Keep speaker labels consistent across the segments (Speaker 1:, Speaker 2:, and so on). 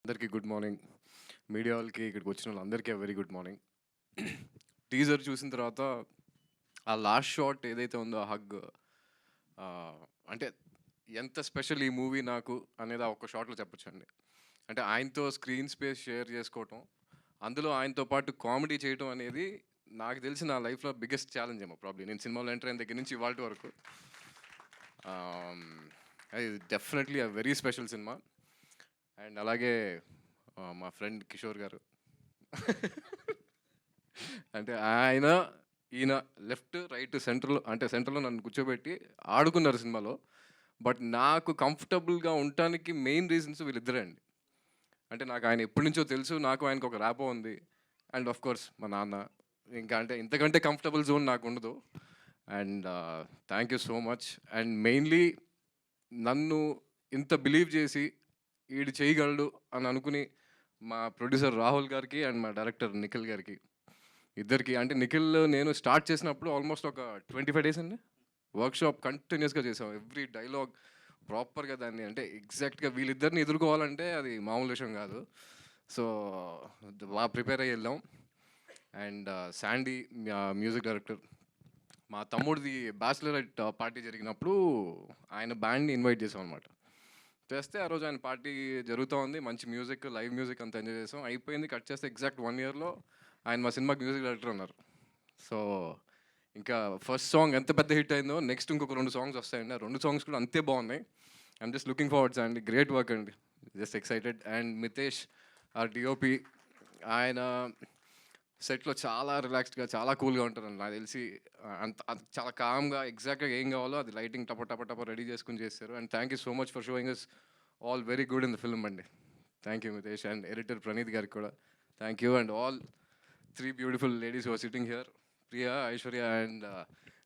Speaker 1: అందరికీ good morning. Media వాళ్ళకి ఇక్కడికి వచ్చిన వాళ్ళందరికీ వెరీ గుడ్ మార్నింగ్. టీజర్ చూసిన తర్వాత ఆ లాస్ట్ షాట్ ఏదైతే ఉందో ఆ హగ్, అంటే ఎంత స్పెషల్ ఈ మూవీ నాకు అనేది ఆ ఒక్క షాట్లో చెప్పొచ్చండి. అంటే ఆయనతో స్క్రీన్ స్పేస్ షేర్ చేసుకోవటం, అందులో ఆయనతో పాటు కామెడీ చేయటం అనేది నాకు తెలిసి నా లైఫ్లో బిగ్గెస్ట్ ఛాలెంజ్ ఏమో ప్రాబ్లీ. నేను సినిమాలో ఎంటర్ అయిన దగ్గర నుంచి ఇవాళ వరకు అది definitely a very special cinema. And అలాగే మా ఫ్రెండ్ కిషోర్ గారు అంటే ఆయన ఈయన లెఫ్ట్ రైట్ సెంటర్లో, అంటే సెంటర్లో నన్ను కూర్చోబెట్టి ఆడుకున్నారు సినిమాలో. బట్ నాకు కంఫర్టబుల్గా ఉండటానికి మెయిన్ రీజన్స్ వీళ్ళిద్దరే అండి. అంటే నాకు ఆయన ఎప్పటి నుంచో తెలుసు, నాకు ఆయనకు ఒక ర్యాపో ఉంది. అండ్ ఆఫ్ కోర్స్ మా నాన్న. ఇంకా అంటే ఇంతకంటే కంఫర్టబుల్ జోన్ నాకు ఉండదు. And thank you so much. And mainly నన్ను ఇంత బిలీవ్ చేసి ఈడు చేయగలడు అని అనుకుని మా ప్రొడ్యూసర్ రాహుల్ గారికి అండ్ మా డైరెక్టర్ నిఖిల్ గారికి, ఇద్దరికి. అంటే నిఖిల్ నేను స్టార్ట్ చేసినప్పుడు ఆల్మోస్ట్ ఒక 25 డేస్ అండి వర్క్షాప్ కంటిన్యూస్గా చేసాం. ఎవ్రీ డైలాగ్ ప్రాపర్గా దాన్ని, అంటే ఎగ్జాక్ట్గా వీళ్ళిద్దరిని ఎదుర్కోవాలంటే అది మామూలు విషయం కాదు. సో బాగా ప్రిపేర్ అయ్యి వెళ్ళాం. అండ్ శాండీ మ్యూజిక్ డైరెక్టర్, మా తమ్ముడిది బ్యాచిలరైట్ పార్టీ జరిగినప్పుడు ఆయన బ్యాండ్ని ఇన్వైట్ చేసాం అనమాట. చేస్తే ఆ రోజు ఆయన పార్టీ జరుగుతూ ఉంది, మంచి మ్యూజిక్, లైవ్ మ్యూజిక్ అంతా ఎంజాయ్ చేసాం. అయిపోయింది, కట్ చేస్తే ఎగ్జాక్ట్ 1 ఇయర్లో ఆయన మా సినిమాకి మ్యూజిక్ డైరెక్టర్ ఉన్నారు. సో ఇంకా ఫస్ట్ సాంగ్ ఎంత పెద్ద హిట్ అయిందో, నెక్స్ట్ ఇంకొక 2 సాంగ్స్ వస్తాయండి. ఆ 2 సాంగ్స్ కూడా అంతే బాగున్నాయి. ఐఎమ్ జస్ట్ లుకింగ్ ఫార్వర్డ్స్ అండి. గ్రేట్ వర్క్ అండి, జస్ట్ ఎక్సైటెడ్. అండ్ మితేష్ ఆ డిఓపి, ఆయన సెట్లో చాలా రిలాక్స్డ్గా, చాలా కూల్గా ఉంటారండి. నాకు తెలిసి అంత చాలా కామ్గా ఎగ్జాక్ట్గా ఏం కావాలో అది లైటింగ్ టప టప టప రెడీ చేసుకుని చేస్తారు. And thank you so much for showing us all very good in the film అండి. Thank you Mitesh. And editor Praneeth గారికి కూడా thank you. And all 3 beautiful ladies who are sitting here, Priya, Aishwarya and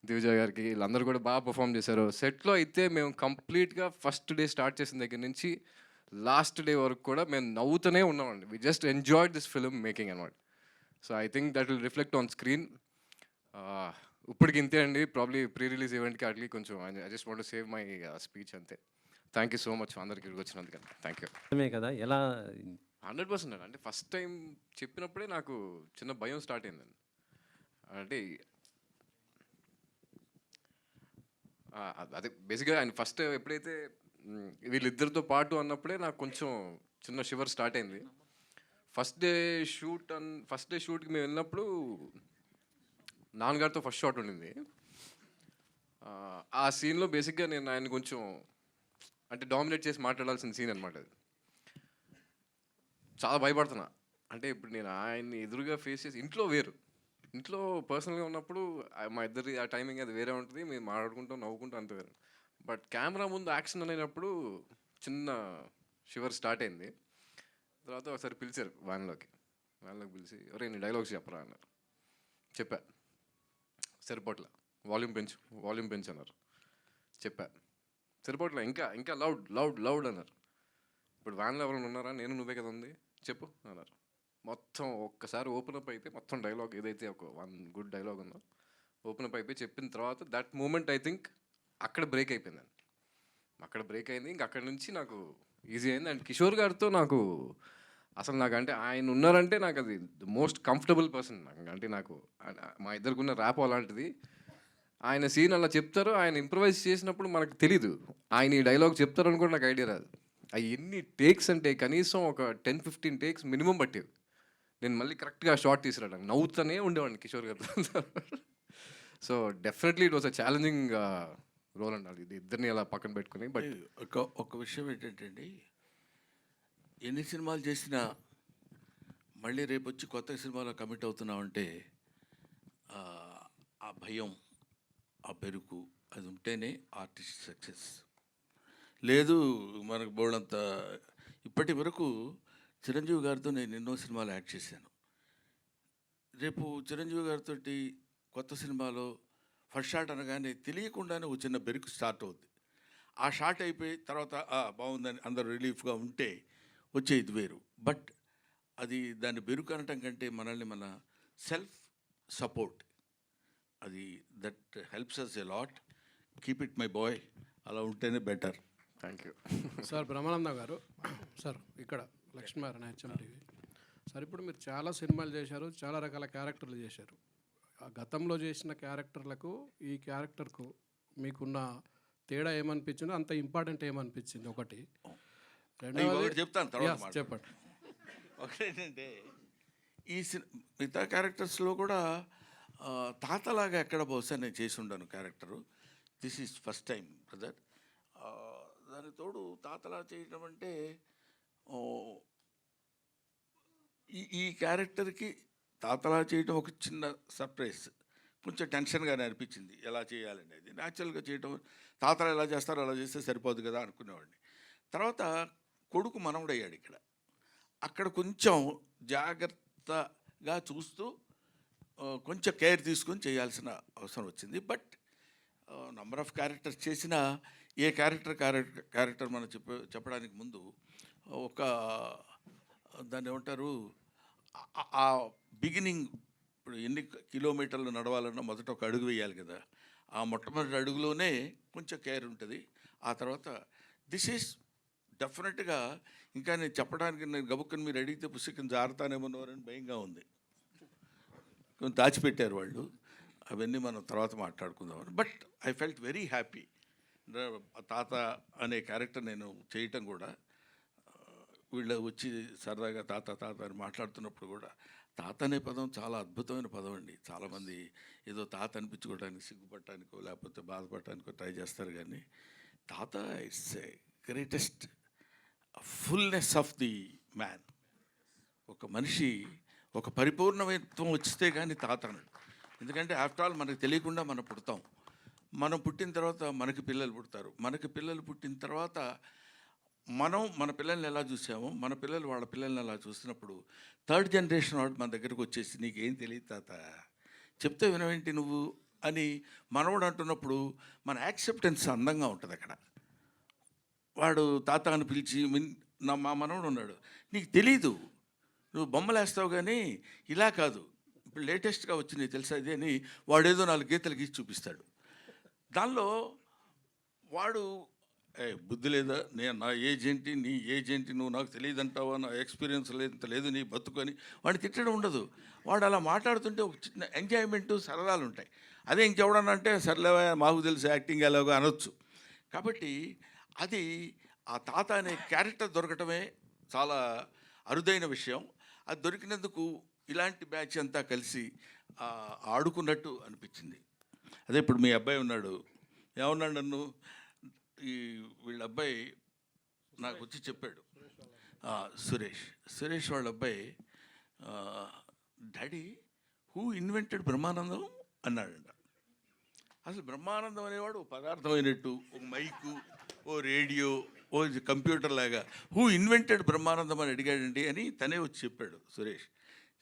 Speaker 1: Divija గారికి, వీళ్ళందరూ కూడా బాగా పర్ఫామ్ చేశారు. సెట్లో అయితే మేము కంప్లీట్గా ఫస్ట్ డే స్టార్ట్ చేసిన దగ్గర నుంచి లాస్ట్ డే వరకు కూడా మేము నవ్వుతూనే ఉన్నామండి. We just enjoyed this film making అనమాట. So I think that will reflect on screen. ఇప్పటికి ఇంతే అండి. ప్రాబ్లీ ప్రీ రిలీజ్ ఈవెంట్కి అట్లీ కొంచెం I just want to save my speech అంతే. థ్యాంక్ యూ సో మచ్ అందరికి వచ్చినందుకు. Thank you.
Speaker 2: కదా ఎలా
Speaker 1: 100% అండి. అంటే ఫస్ట్ టైం చెప్పినప్పుడే నాకు చిన్న భయం స్టార్ట్ అయిందండి. అంటే అదే బేసిక్గా ఆయన ఫస్ట్ ఎప్పుడైతే వీళ్ళిద్దరితో పాటు అన్నప్పుడే నాకు కొంచెం చిన్న షివర్ స్టార్ట్ అయింది. ఫస్ట్ డే షూట్కి మేము వెళ్ళినప్పుడు నాన్నగారితో ఫస్ట్ షాట్ ఉండింది. ఆ సీన్లో బేసిక్గా నేను ఆయన కొంచెం అంటే డామినేట్ చేసి మాట్లాడాల్సిన సీన్ అనమాట అది. చాలా భయపడుతున్నా. అంటే ఇప్పుడు నేను ఆయన్ని ఎదురుగా ఫేస్ చేసి, ఇంట్లో పర్సనల్గా ఉన్నప్పుడు మా ఇద్దరి ఆ టైమింగ్ అది వేరే ఉంటుంది, మేము మాట్లాడుకుంటాం నవ్వుకుంటాం అంత వేరే. బట్ కెమెరా ముందు యాక్షన్ అనేటప్పుడు చిన్న షివర్ స్టార్ట్ అయింది. తర్వాత ఒకసారి పిలిచారు వ్యాన్లోకి పిలిచి, ఒరే నీ డైలాగ్స్ చెప్పరా అన్నారు. చెప్పా, సరిపోట్ల, వాల్యూమ్ పెంచు అన్నారు. చెప్పా, సరిపోట్ల, ఇంకా ఇంకా లౌడ్ లౌడ్ లౌడ్ అన్నారు. ఇప్పుడు వ్యాన్లో ఎవరైనా ఉన్నారా, నేను నువ్వే కదా ఉంది, చెప్పు అన్నారు. మొత్తం ఒక్కసారి ఓపెన్ అప్ అయితే మొత్తం డైలాగ్ ఏదైతే ఒక 1 గుడ్ డైలాగ్ ఉందో ఓపెన్ అప్ అయిపోయి చెప్పిన తర్వాత దట్ మూమెంట్ ఐ థింక్ అక్కడ బ్రేక్ అయిపోయిందండి. అక్కడ బ్రేక్ అయింది. ఇంక అక్కడ నుంచి నాకు ఈజీ అయింది. అండ్ కిషోర్ గారితో నాకు అసలు అంటే ఆయన ఉన్నారంటే నాకు అది ద మోస్ట్ కంఫర్టబుల్ పర్సన్. అంటే నాకు మా ఇద్దరికున్న ర్యాప్ అలాంటిది. ఆయన సీన్ అలా చెప్తారు, ఆయన ఇంప్రవైజ్ చేసినప్పుడు మనకు తెలీదు ఆయన ఈ డైలాగ్ చెప్తారని కూడా నాకు ఐడియా రాదు. అవి ఎన్ని టేక్స్ అంటే కనీసం ఒక 10-15 టేక్స్ మినిమం పట్టేవి. నేను మళ్ళీ కరెక్ట్గా షార్ట్ తీసుకురావడానికి నవ్వుతూనే ఉండేవాడిని కిషోర్ గారితో. So definitely it was a challenging role అండి ఇది, ఇద్దరిని అలా పక్కన పెట్టుకుని. బట్
Speaker 3: ఒక విషయం ఏంటంటే, ఎన్ని సినిమాలు చేసినా మళ్ళీ రేపు వచ్చి కొత్త సినిమాలో కమిట్ అవుతున్నామంటే ఆ భయం, ఆ పెరుకు అది ఉంటేనే ఆర్టిస్ట్ సక్సెస్. లేదు మనకు బోళ్ళంత. ఇప్పటి వరకు చిరంజీవి గారితో నేను ఎన్నో సినిమాలు యాక్ట్ చేశాను. రేపు చిరంజీవి గారితో కొత్త సినిమాలో ఫస్ట్ షాట్ అనగానే తెలియకుండానే ఒక చిన్న బెరుకు స్టార్ట్ అవుద్ది. ఆ షాట్ అయిపోయి తర్వాత బాగుందని అందరూ రిలీఫ్గా ఉంటే వచ్చే ఇది వేరు. బట్ అది దాన్ని బెరుకు అనటం కంటే మనల్ని మన సెల్ఫ్ సపోర్ట్, అది that helps us a lot. Keep it my boy, అలా ఉంటేనే better.
Speaker 1: Thank you
Speaker 4: sir. Brahmananda గారు సార్, ఇక్కడ
Speaker 2: లక్ష్మీనారాయణ హెచ్ఎం టీవీ. సార్ ఇప్పుడు మీరు చాలా సినిమాలు చేశారు, చాలా రకాల క్యారెక్టర్లు చేశారు. ఆ గతంలో చేసిన క్యారెక్టర్లకు ఈ క్యారెక్టర్కు మీకున్న తేడా ఏమనిపించిందో, అంత ఇంపార్టెంట్ ఏమనిపించింది ఒకటి.
Speaker 3: ఒకటి చెప్తాను తర్వాత
Speaker 2: Yes, చెప్పండి.
Speaker 3: ఒకటేంటంటే ఈ మిగతా క్యారెక్టర్స్లో కూడా తాతలాగా ఎక్కడ బహుశా నేను చేసి ఉండను character. This is first time brother. దాని తోడు తాతలా చేయడం అంటే ఈ క్యారెక్టర్కి తాతలా చేయడం ఒక చిన్న సర్ప్రైజ్. కొంచెం టెన్షన్గానే అనిపించింది ఎలా చేయాలనేది. న్యాచురల్గా చేయడం, తాతలు ఎలా చేస్తారో అలా చేస్తే సరిపోదు కదా అనుకునేవాడిని. తర్వాత కొడుకు మనవడయ్యాడు ఇక్కడ. అక్కడ కొంచెం జాగ్రత్తగా చూస్తూ కొంచెం కేర్ తీసుకొని చేయాల్సిన అవసరం వచ్చింది. బట్ నంబర్ ఆఫ్ క్యారెక్టర్స్ చేసిన ఏ క్యారెక్టర్ మనం చెప్పడానికి ముందు ఒక దాన్ని ఏమంటారు, ఆ బిగినింగ్, ఇప్పుడు ఎన్ని కిలోమీటర్లు నడవాలన్నా మొదట ఒక అడుగు వేయాలి కదా. ఆ మొట్టమొదటి అడుగులోనే కొంచెం కేర్ ఉంటుంది. ఆ తర్వాత దిస్ ఈజ్ డెఫినెట్గా, ఇంకా నేను చెప్పడానికి నేను గబుక్కని మీరు అడిగితే పుస్తకం జారుతానేమోనని భయంగా ఉంది. కొంచెం దాచిపెట్టారు వాళ్ళు, అవన్నీ మనం తర్వాత మాట్లాడుకుందామని. But I felt very happy. తాత అనే క్యారెక్టర్ నేను చేయటం కూడా, వీళ్ళు వచ్చి సరదాగా తాత తాత అని మాట్లాడుతున్నప్పుడు కూడా, తాత అనే పదం చాలా అద్భుతమైన పదం అండి. చాలామంది ఏదో తాత అనిపించుకోవడానికి సిగ్గుపడటానికో లేకపోతే బాధపడటానికో ట్రై చేస్తారు, కానీ తాత it's a greatest fullness of the man. ఒక మనిషి ఒక పరిపూర్ణత్వం వచ్చితే కానీ తాత అన్నాడు. ఎందుకంటే ఆఫ్టర్ ఆల్ మనకు తెలియకుండా మనం పుడతాం. మనం పుట్టిన తర్వాత మనకి పిల్లలు పుడతారు. మనకి పిల్లలు పుట్టిన తర్వాత మనం మన పిల్లల్ని ఎలా చూసామో, మన పిల్లలు వాళ్ళ పిల్లల్ని ఎలా చూసినప్పుడు థర్డ్ జనరేషన్ వాడు మన దగ్గరకు వచ్చేసి నీకేం తెలియదు తాత, చెప్తే వినవేంటి నువ్వు అని మనవడు అంటున్నప్పుడు మన యాక్సెప్టెన్స్ అందంగా ఉంటుంది అక్కడ. వాడు తాత అని పిలిచి, మా మనవడు ఉన్నాడు, నీకు తెలీదు, నువ్వు బొమ్మలు వేస్తావు కానీ ఇలా కాదు, ఇప్పుడు లేటెస్ట్గా వచ్చినాయి తెలుసా ఇది అని వాడేదో 4 గీతలు గీసి చూపిస్తాడు. దానిలో వాడు బుద్ధి లేదా, నేను నా ఏజ్ ఏంటి, నీ ఏజ్ ఏంటి, నువ్వు నాకు తెలియదంటావా, నా ఎక్స్పీరియన్స్ లేదు నీ బతుకొని వాడిని తిట్టడం ఉండదు. వాడు అలా మాట్లాడుతుంటే ఒక చిన్న ఎంజాయ్మెంటు, సరదాలు ఉంటాయి. అదే ఇంకెవడన్నా అంటే సర్లేవా మాకు తెలుసు యాక్టింగ్ ఎలాగో అనొచ్చు. కాబట్టి అది ఆ తాత అనే క్యారెక్టర్ దొరకటమే చాలా అరుదైన విషయం. అది దొరికినందుకు ఇలాంటి బ్యాచ్ అంతా కలిసి ఆడుకున్నట్టు అనిపించింది. అదే ఇప్పుడు మీ అబ్బాయి ఉన్నాడు, ఏమన్నాడు నన్ను, వీళ్ళ అబ్బాయి నాకు వచ్చి చెప్పాడు, సురేష్ వాళ్ళ అబ్బాయి, డాడీ హూ ఇన్వెంటెడ్ బ్రహ్మానందం అన్నాడంట. అసలు బ్రహ్మానందం అనేవాడు పదార్థం అయినట్టు, ఒక మైకు, ఓ రేడియో, ఓ కంప్యూటర్ లాగా, హూ ఇన్వెంటెడ్ బ్రహ్మానందం అని అడిగాడండి అని తనే వచ్చి చెప్పాడు సురేష్.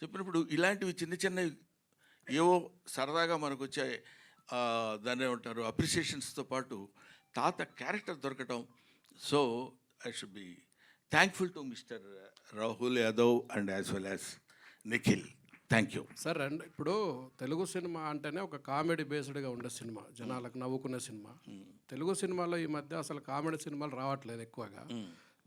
Speaker 3: చెప్పినప్పుడు ఇలాంటివి చిన్న చిన్నవి ఏవో సరదాగా మనకు వచ్చే దాన్ని ఏమంటారు అప్రిసియేషన్స్తో పాటు తాత క్యారెక్టర్ దొరకటం. So I should be thankful to mister Rahul Yadav and as well as Nikhil. Thank you
Speaker 2: sir. And ఇప్పుడు తెలుగు సినిమా అంటేనే ఒక కామెడీ బేస్డ్గా ఉండే సినిమా, జనాలకు నవ్వుకునే సినిమా. తెలుగు సినిమాలో ఈ మధ్య అసలు కామెడీ సినిమాలు రావట్లేదు ఎక్కువగా.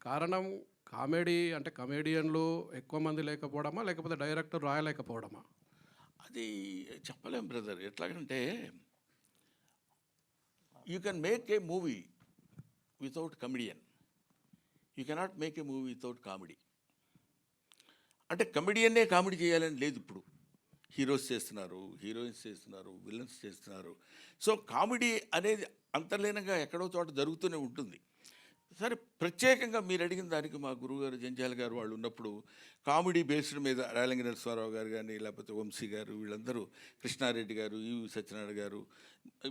Speaker 2: కారణం కామెడీ అంటే కమేడియన్లు ఎక్కువ మంది లేకపోవడమా, లేకపోతే డైరెక్టర్ రాయలేకపోవడమా?
Speaker 3: అది చెప్పలేం బ్రదర్. ఎట్లాగంటే you can make a movie without comedian, you cannot make a movie without comedy. అంటే కమెడియన్నే కామెడీ చేయాలని లేదు. ఇప్పుడు హీరోస్ చేస్తున్నారు, హీరోయిన్స్ చేస్తున్నారు, విలన్స్ చేస్తున్నారు. సో కామెడీ అనేది అంతర్లీనంగా ఎక్కడో చోట జరుగుతూనే ఉంటుంది. సరే, ప్రత్యేకంగా మీరు అడిగిన దానికి మా గురువుగారు జంజాల గారు వాళ్ళు ఉన్నప్పుడు కామెడీ బేస్డ్ మీద రాయలంగి నరసింహారావు గారు కానీ, లేకపోతే వంశీ గారు, వీళ్ళందరూ, కృష్ణారెడ్డి గారు, ఈవి సత్యనారాయణ గారు,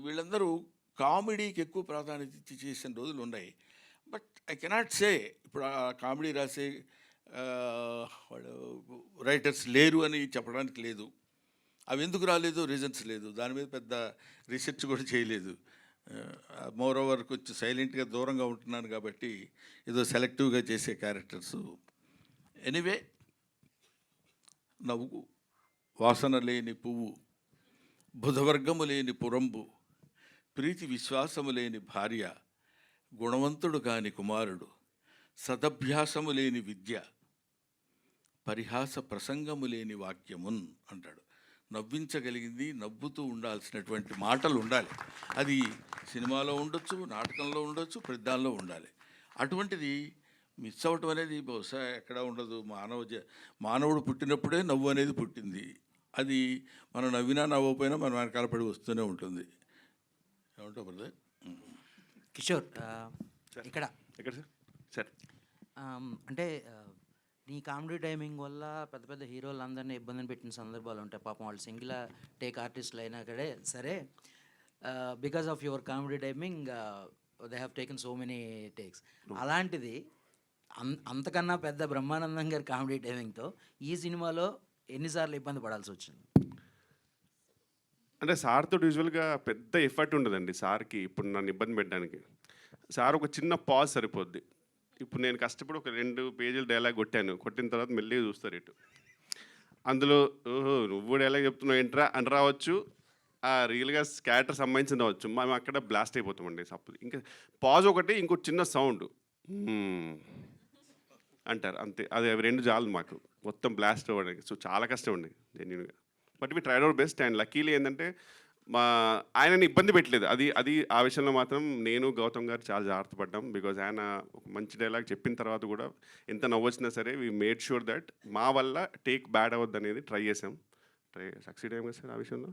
Speaker 3: వీళ్ళందరూ కామెడీకి ఎక్కువ ప్రాధాన్యత ఇచ్చి చేసిన రోజులు ఉన్నాయి. బట్ ఐ కెనాట్ సే ఇప్పుడు ఆ కామెడీ రాసే వాళ్ళు రైటర్స్ లేరు అని చెప్పడానికి లేదు. అవి ఎందుకు రాలేదు రీజన్స్ లేదు, దాని మీద పెద్ద రీసెర్చ్ కూడా చేయలేదు. మోర్ ఓవర్ కొంచెం సైలెంట్గా దూరంగా ఉంటున్నాను కాబట్టి ఏదో సెలెక్టివ్గా చేసే క్యారెక్టర్స్. ఎనీవే, నవ్వు వాసన లేని పువ్వు, బుధవర్గము లేని పురంబు, ప్రీతి విశ్వాసము లేని భార్య, గుణవంతుడు కాని కుమారుడు, సదభ్యాసము లేని విద్య, పరిహాస ప్రసంగము లేని వాక్యమున్ అంటాడు. నవ్వించగలిగింది, నవ్వుతూ ఉండాల్సినటువంటి మాటలు ఉండాలి. అది సినిమాలో ఉండొచ్చు, నాటకంలో ఉండొచ్చు, ప్రతిదానిలో ఉండాలి. అటువంటిది మిస్ అవ్వటం అనేది బహుశా ఎక్కడ ఉండదు. మానవుడు పుట్టినప్పుడే నవ్వు అనేది పుట్టింది. అది మనం నవ్వినా నవ్వకపోయినా మన వెనకాల పడి వస్తూనే ఉంటుంది. ఏమంటావు బ్రదర్?
Speaker 4: కిషోర్ ఇక్కడ
Speaker 5: ఎక్కడ సార్?
Speaker 4: అంటే నీ కామెడీ టైమింగ్ వల్ల పెద్ద పెద్ద హీరోలు అందరినీ ఇబ్బందిని పెట్టిన సందర్భాలు ఉంటాయి. పాపం వాళ్ళు సింగిల్ టేక్ ఆర్టిస్టులు అయినా కడే సరే, because of your comedy timing they have taken so many takes. అలాంటిది అంతకన్నా పెద్ద బ్రహ్మానందం గారి కామెడీ టైమింగ్తో ఈ సినిమాలో ఎన్నిసార్లు ఇబ్బంది పడాల్సి వచ్చింది?
Speaker 5: అంటే సార్తో యూజువల్గా పెద్ద ఎఫర్ట్ ఉండదండి సార్కి ఇప్పుడు నన్ను ఇబ్బంది పెట్టడానికి. సార్ ఒక చిన్న పాజ్ సరిపోద్ది. ఇప్పుడు నేను కష్టపడి ఒక 2 పేజీలు డైలాగ్ కొట్టిన తర్వాత మెల్లిగా చూస్తారు ఇటు. అందులో ఓహో నువ్వు డైలాగ్ చెప్తున్నావు ఏంట్రా అని రావచ్చు, ఆ రియల్గా క్యారెక్టర్ సంబంధించింది అవ్వచ్చు. మేము అక్కడ బ్లాస్ట్ అయిపోతామండి సప్పుడు. ఇంకా పాజ్ ఒకటి, ఇంకోటి చిన్న సౌండ్ అంటారు అంతే. అది అవి 2 చాలు మాకు మొత్తం బ్లాస్ట్ అవ్వడానికి. సో చాలా కష్టం అండి జెన్యున్గా. But we tried our best. And luckily ఏంటంటే ఆయనని ఇబ్బంది పెట్టలేదు. అది ఆ విషయంలో మాత్రం నేను గౌతమ్ గారు చాలా జాగ్రత్త పడ్డాం. బికాజ్ ఆయన ఒక మంచి డైలాగ్ చెప్పిన తర్వాత కూడా ఎంత నవ్వొచ్చినా సరే వీ మేడ్ షూర్ దట్ మా వల్ల టేక్ బ్యాడ్ అవ్వద్దు అనేది ట్రై చేసాం. సక్సీడ్ అయ్యాం కదా సార్ ఆ విషయంలో.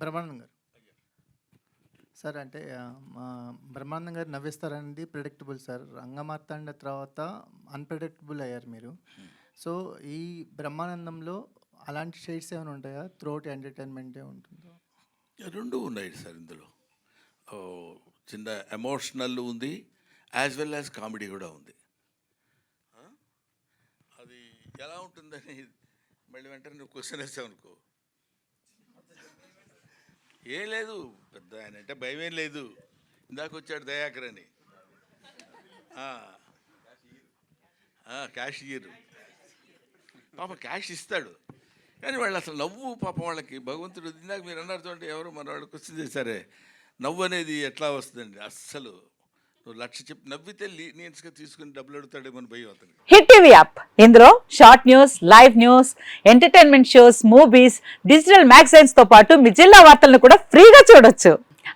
Speaker 6: బ్రహ్మానందం గారు సార్, అంటే బ్రహ్మానందం గారు నవ్విస్తారనేది ప్రిడిక్టబుల్ సార్. రంగమార్తాండ తర్వాత అన్ప్రిడిక్టబుల్ అయ్యారు మీరు. సో ఈ బ్రహ్మానందంలో అలాంటి షేడ్స్ ఏమైనా ఉంటాయా? త్రూఅవుట్ ఎంటర్టైన్మెంటే ఉంటుందో?
Speaker 3: 2 ఉన్నాయి సార్ ఇందులో. చిన్న ఎమోషనల్ ఉంది, యాజ్ వెల్ యాజ్ కామెడీ కూడా ఉంది. అది ఎలా ఉంటుందని మళ్ళీ వెంటనే నువ్వు క్వశ్చన్ వేసావు అనుకో. ఏం లేదు, పెద్ద ఆయన అంటే భయం ఏం లేదు. ఇందాక వచ్చాడు దయాకర్ అని, క్యాష్ ఇయ్యరు పాప, క్యాష్ ఇస్తాడు కానీ వాళ్ళు అసలు నవ్వు పాపం వాళ్ళకి భగవంతుడు. ఇందాక మీరు అన్నారు చూడండి, ఎవరు మన వాళ్ళు క్వశ్చన్ చేశారే నవ్వు అనేది ఎట్లా వస్తుందండి. అస్సలు నువ్వు 1,00,000 చెప్పి నవ్వితే లీనియన్స్గా తీసుకుని డబ్బులు అడుగుతాడేమో భయం అతను.
Speaker 7: హిట్ టీవీ యాప్, ఇందులో short news, live news, entertainment shows, movies, digital magazines తో పాటు మీ జిల్లా వార్తలను కూడా ఫ్రీగా చూడొచ్చు.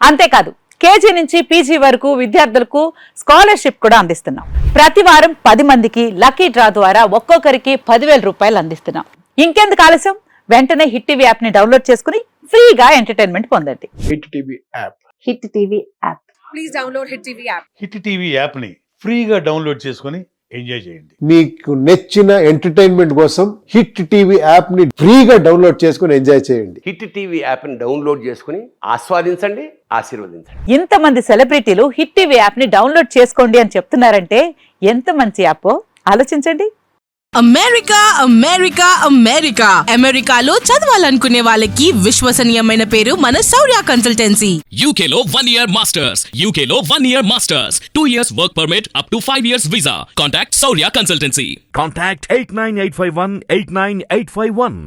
Speaker 7: అంతేకాదు కేజీ నుంచి పీజీ వరకు విద్యార్థులకు స్కాలర్షిప్ కూడా అందిస్తున్నాం. ప్రతి వారం 10 మందికి లక్కీ డ్రా ద్వారా ఒక్కొక్కరికి 10,000 రూపాయలు అందిస్తున్నాం. ఇంకెందుకు ఆలస్యం, వెంటనే హిట్ టీవీ యాప్ ని డౌన్లోడ్ చేసుకుని ఫ్రీగా ఎంటర్టైన్మెంట్ పొందండి.
Speaker 8: Hit TV app.
Speaker 7: Hit TV app.
Speaker 9: Please download hit TV app.
Speaker 8: Hit TV యాప్ని ఫ్రీగా డౌన్లోడ్ చేసుకొని ఎంజాయ్ చేయండి.
Speaker 10: మీకు నచ్చిన ఎంటర్టైన్మెంట్ కోసం హిట్ టీవీ యాప్ ని ఫ్రీగా డౌన్లోడ్ చేసుకొని ఎంజాయ్ చేయండి.
Speaker 11: హిట్ టీవీ యాప్ ని డౌన్లోడ్ చేసుకుని ఆస్వాదించండి, ఆశీర్వదించండి.
Speaker 7: ఇంతమంది సెలబ్రిటీలు హిట్ టీవీ యాప్ ని డౌన్లోడ్ చేసుకోండి అని చెప్తున్నారంటే ఎంత మంచి యాప్ ఆలోచించండి.
Speaker 9: అమెరికా అమెరికా అమెరికా అమెరికాలో చదవాలనుకునే వాళ్ళకి విశ్వసనీయమైన పేరు మన శౌర్య కన్సల్టెన్సీ.
Speaker 12: UK లో 1 year masters, UK లో 1 year masters, 2 years work permit up to 5 years visa. Contact Saurya Consultancy.
Speaker 13: Contact 89851 89851.